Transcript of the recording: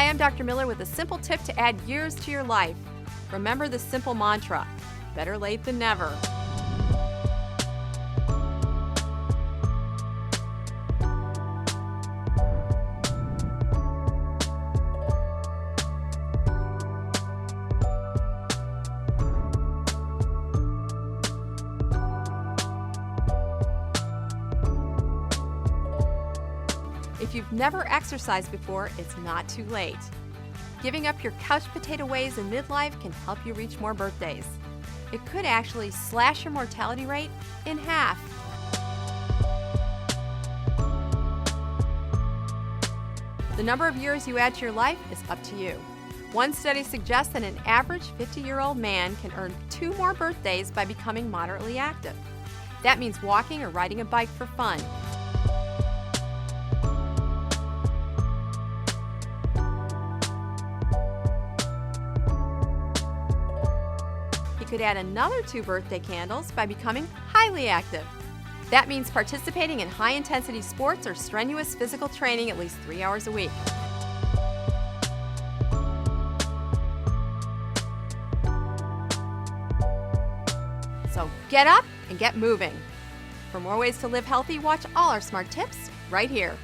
Hi, I'm Dr. Miller with a simple tip to add years to your life. Remember the simple mantra, better late than never. If you've never exercised before, it's not too late. Giving up your couch potato ways in midlife can help you reach more birthdays. It could actually slash your mortality rate in half. The number of years you add to your life is up to you. One study suggests that an average 50-year-old man can earn 2 more birthdays by becoming moderately active. That means walking or riding a bike for fun. You could add another 2 birthday candles by becoming highly active. That means participating in high-intensity sports or strenuous physical training at least 3 hours a week. So get up and get moving. For more ways to live healthy, watch all our smart tips right here.